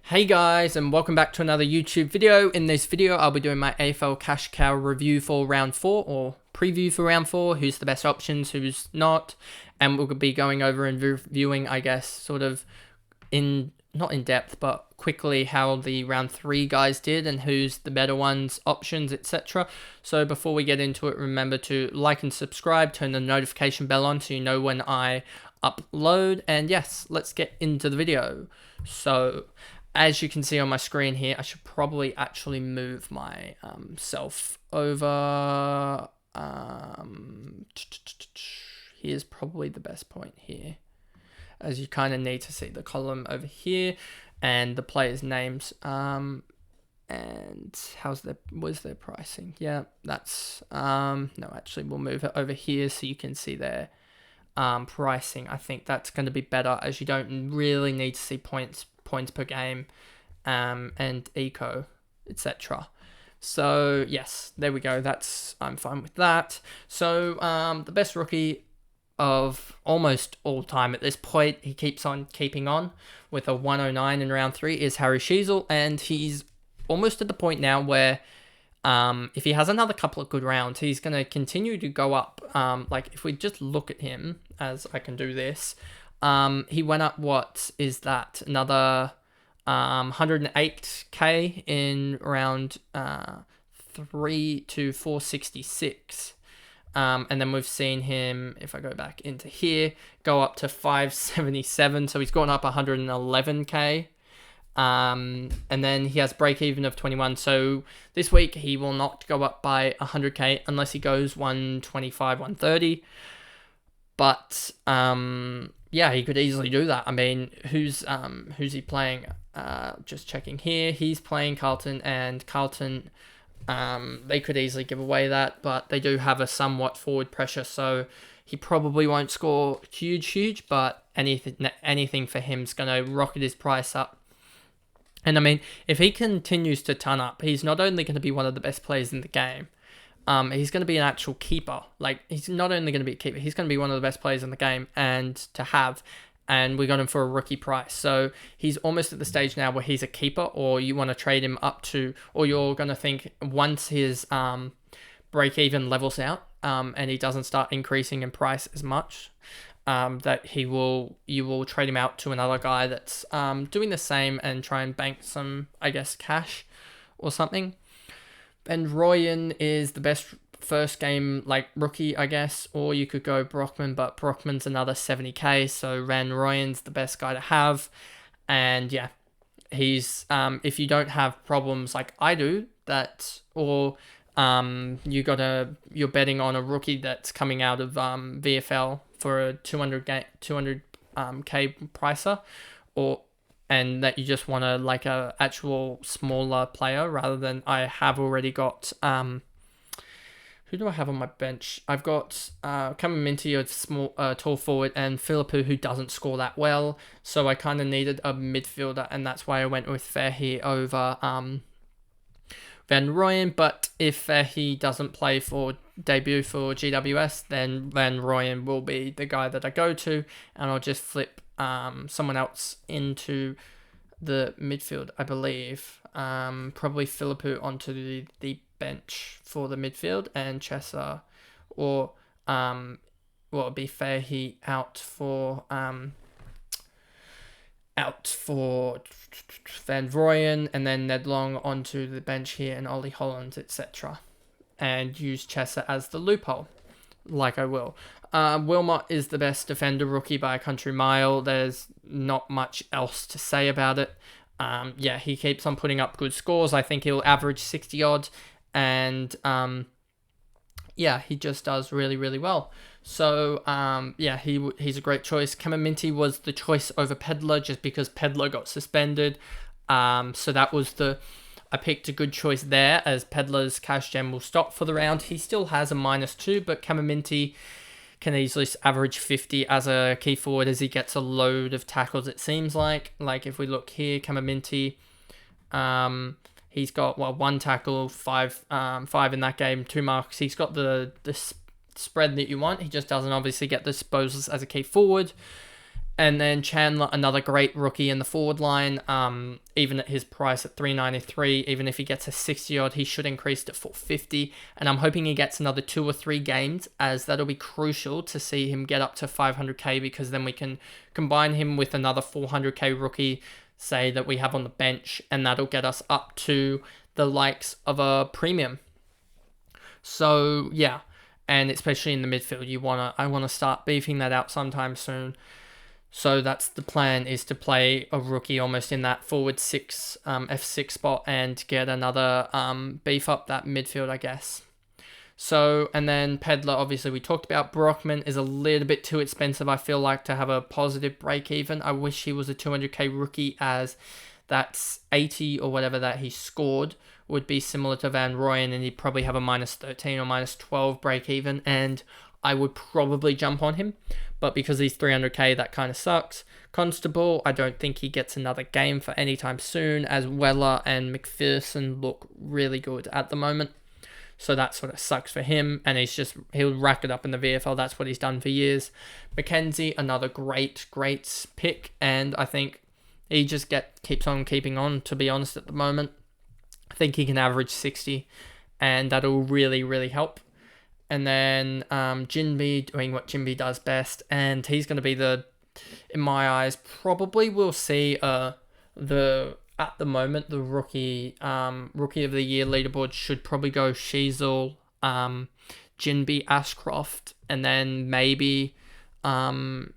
Hey guys, and welcome back to another YouTube video. In this video, I'll be doing my AFL Cash Cow review for round 4, or preview for round 4, who's the best options, who's not, and we'll be going over and reviewing, I guess, sort of not in depth, but quickly how the round 3 guys did and who's the better ones, options, etc. So before we get into it, remember to like and subscribe, turn the notification bell on so you know when I upload, and yes, let's get into the video. So as you can see on my screen here, I should probably actually move my self over. Here's probably the best point here, as you kind of need to see the column over here and the players' names. And where's their pricing? Yeah, that's no, actually we'll move it over here so you can see their pricing. I think that's going to be better, as you don't really need to see points per game, and eco, etc. So yes, there we go. I'm fine with that. So the best rookie of almost all time at this point, he keeps on keeping on with a 109 in round 3, is Harry Sheezel, and he's almost at the point now where if he has another couple of good rounds, he's going to continue to go up. Like if we just look at him, as I can do this, he went up, what is that, another 108k in round 3 to 466. And then we've seen him, if I go back into here, go up to 577. So he's gone up 111k. And then he has break even of 21. So this week he will not go up by 100k unless he goes 125, 130. But yeah, he could easily do that. I mean, who's he playing? Just checking here. He's playing Carlton, and Carlton, they could easily give away that, but they do have a somewhat forward pressure, so he probably won't score huge, but anything for him is going to rocket his price up. And I mean, if he continues to ton up, he's not only going to be one of the best players in the game, he's going to be an actual keeper. Like, he's not only going to be a keeper, he's going to be one of the best players in the game and to have. And we got him for a rookie price. So he's almost at the stage now where he's a keeper, or you want to trade him up to, or you're going to think once his break even levels out and he doesn't start increasing in price as much, that you will trade him out to another guy that's doing the same and try and bank some, I guess, cash or something. And Royan is the best first game, like, rookie, I guess, or you could go Brockman, but Brockman's another 70k, so Van Royen's the best guy to have. And yeah, he's if you don't have problems like I do, that, or you're betting on a rookie that's coming out of VFL for a 200k pricer, and that you just want to, like, a actual smaller player rather than, I have already got who do I have on my bench? I've got Cameron Minty, a small, tall forward, and Philippou, who doesn't score that well. So I kind of needed a midfielder, and that's why I went with Fairhey over Van Royen. But if Fairhey doesn't play for debut for GWS, then Van Royen will be the guy that I go to, and I'll just flip someone else into the midfield, I believe. Probably Philippou onto the bench for the midfield, and Chesser, or it'd be Fairhey out for Van Royen, and then Ned Long onto the bench here, and Ollie Holland, etc. And use Chesser as the loophole, like I will. Wilmot is the best defender rookie by a country mile. There's not much else to say about it. Yeah, he keeps on putting up good scores. I think he'll average 60 odd, and yeah, he just does really well. So yeah, he's a great choice. Cameron Minty was the choice over Pedler, just because Pedler got suspended. So that was I picked a good choice there, as Pedler's cash gem will stop for the round. He still has a -2, but Cameron Minty can easily average 50 as a key forward, as he gets a load of tackles, it seems like. Like, if we look here, Cameron Minty, he's got, well, 1 tackle, 5 in that game, 2 marks. He's got the spread that you want. He just doesn't obviously get the disposals as a key forward. And then Chandler, another great rookie in the forward line. Even at his price at 393, even if he gets a 60 odd, he should increase to 450. And I'm hoping he gets another 2 or 3 games, as that'll be crucial to see him get up to 500k, because then we can combine him with another 400k rookie, say, that we have on the bench, and that'll get us up to the likes of a premium. So yeah, and especially in the midfield, I wanna start beefing that out sometime soon. So that's the plan, is to play a rookie almost in that forward 6, F6 spot, and get another beef up that midfield, I guess. So, and then Pedler, obviously we talked about. Brockman is a little bit too expensive, I feel like, to have a positive break even. I wish he was a 200k rookie, as that's 80 or whatever that he scored would be similar to Van Rooyen, and he'd probably have a -13 or -12 break even, and I would probably jump on him. But because he's 300k, that kind of sucks. Constable, I don't think he gets another game for any time soon, as Weller and McPherson look really good at the moment. So that sort of sucks for him, and he'll rack it up in the VFL. That's what he's done for years. Mackenzie, another great pick, and I think he just keeps on keeping on, to be honest, at the moment. I think he can average 60, and that'll really, really help. And then Jinbi doing what Jinbi does best, and he's going to be in my eyes, probably we'll see at the moment, the rookie of the year leaderboard should probably go Sheezel, Jinbi, Ashcroft, and then maybe has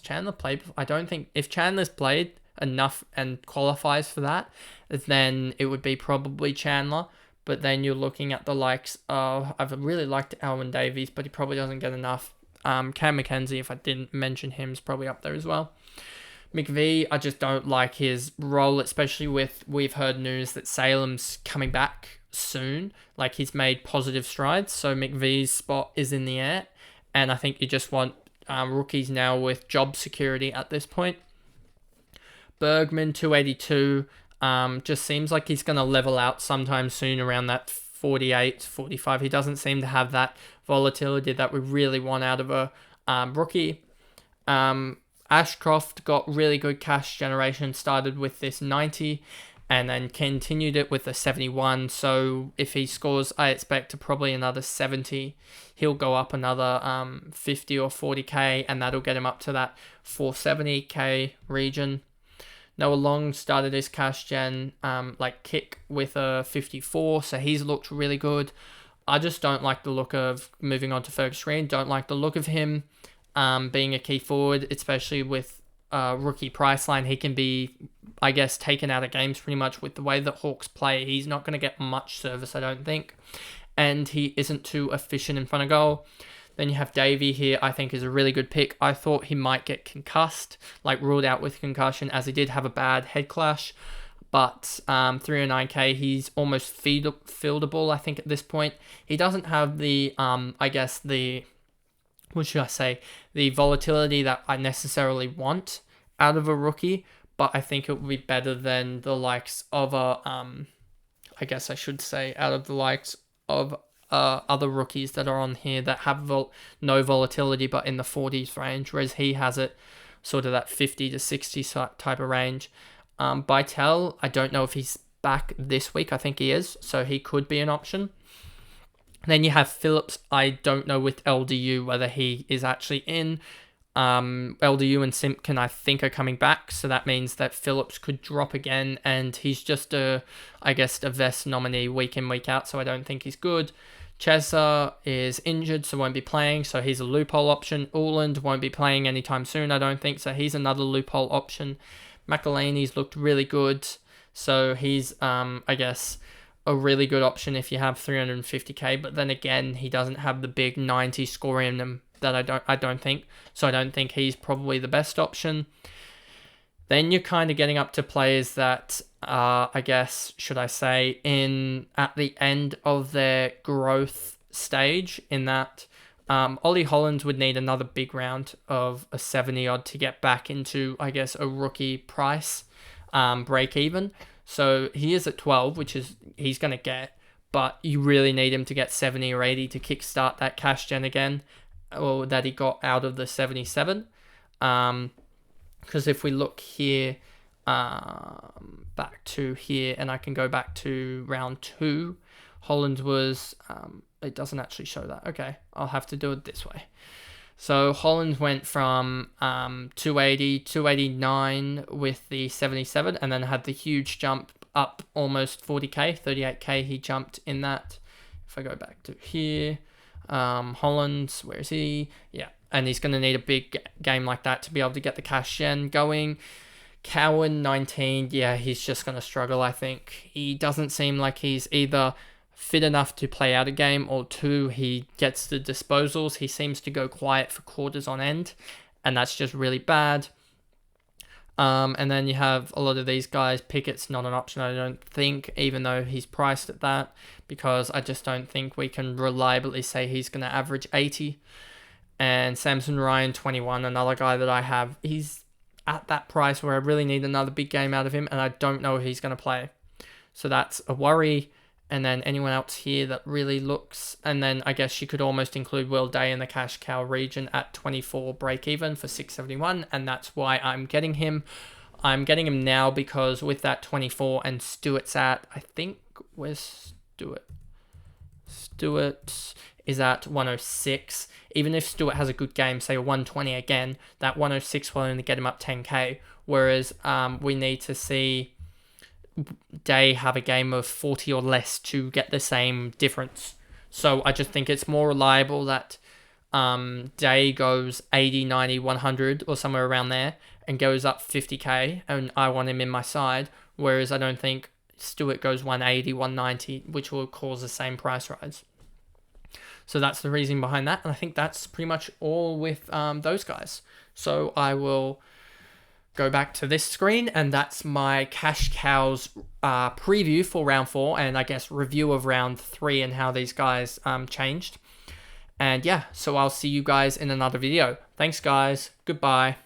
Chandler played? I don't think, if Chandler's played enough and qualifies for that, then it would be probably Chandler. But then you're looking at the likes of, I've really liked Alwyn Davies, but he probably doesn't get enough. Cam McKenzie, if I didn't mention him, is probably up there as well. McVee, I just don't like his role, especially we've heard news that Salem's coming back soon. Like, he's made positive strides, so McVee's spot is in the air. And I think you just want rookies now with job security at this point. Bergman, 282. Just seems like he's going to level out sometime soon around that 48, 45. He doesn't seem to have that volatility that we really want out of a rookie. Ashcroft got really good cash generation, started with this 90 and then continued it with a 71. So if he scores, I expect to probably another 70. He'll go up another 50 or 40k, and that'll get him up to that 470k region. Noah Long started his cash gen kick with a 54, so he's looked really good. I just don't like the look of, moving on to Fergus Green, don't like the look of him being a key forward, especially with rookie price line. He can be, I guess, taken out of games pretty much with the way that Hawks play. He's not going to get much service, I don't think, and he isn't too efficient in front of goal. Then you have Davey here, I think is a really good pick. I thought he might get concussed, ruled out with concussion, as he did have a bad head clash. But 309k, he's almost fieldable, I think, at this point. He doesn't have the, the volatility that I necessarily want out of a rookie. But I think it would be better than the likes of out of the likes of other rookies that are on here that have no volatility but in the 40s range, whereas he has it sort of that 50 to 60 type of range. Bytel, I don't know if he's back this week. I think he is, so he could be an option. Then you have Phillips. I don't know with LDU whether he is actually in. LDU and Simpkin, I think, are coming back, so that means that Phillips could drop again, and he's just a vest nominee week in, week out, so I don't think he's good. Chesa is injured, so won't be playing, so he's a loophole option. Uland won't be playing anytime soon, I don't think, so he's another loophole option. McElhaney's looked really good, so he's, a really good option if you have 350k, but then again, he doesn't have the big 90 score in him that I don't think, so I don't think he's probably the best option. Then you're kind of getting up to players that are, at the end of their growth stage, in that Ollie Hollands would need another big round of a 70 odd to get back into, a rookie price break even. So he is at 12, which is he's going to get, but you really need him to get 70 or 80 to kickstart that cash gen again, or that he got out of the 77. Because if we look here, back to here, and I can go back to round 2, Holland was, it doesn't actually show that. Okay, I'll have to do it this way. So Holland went from 280, 289 with the 77, and then had the huge jump up almost 40k, 38k he jumped in that. If I go back to here, Holland, where is he? Yeah, and he's going to need a big game like that to be able to get the cash gen going. Cowan, 19, yeah, he's just going to struggle, I think. He doesn't seem like he's either fit enough to play out a game, or 2, he gets the disposals. He seems to go quiet for quarters on end, and that's just really bad. And then you have a lot of these guys. Pickett's not an option, I don't think, even though he's priced at that, because I just don't think we can reliably say he's going to average 80. And Samson Ryan, 21, another guy that I have. He's at that price where I really need another big game out of him, and I don't know if he's going to play. So that's a worry. And then anyone else here that really looks, and then I guess you could almost include Will Day in the cash cow region at 24 break even for 671, and that's why I'm getting him. I'm getting him now because with that 24 and Stewart's at, I think, where's Stewart? Stewart is at 106. Even if Stewart has a good game, say a 120 again, that 106 will only get him up 10k, whereas we need to see Day have a game of 40 or less to get the same difference. So I just think it's more reliable that Day goes 80, 90, 100 or somewhere around there and goes up 50k, and I want him in my side, whereas I don't think Stewart goes 180, 190, which will cause the same price rise. So that's the reason behind that, and I think that's pretty much all with those guys. So I will go back to this screen, and that's my cash cows preview for round 4, and I guess review of round 3 and how these guys changed. And yeah, so I'll see you guys in another video. Thanks guys, goodbye.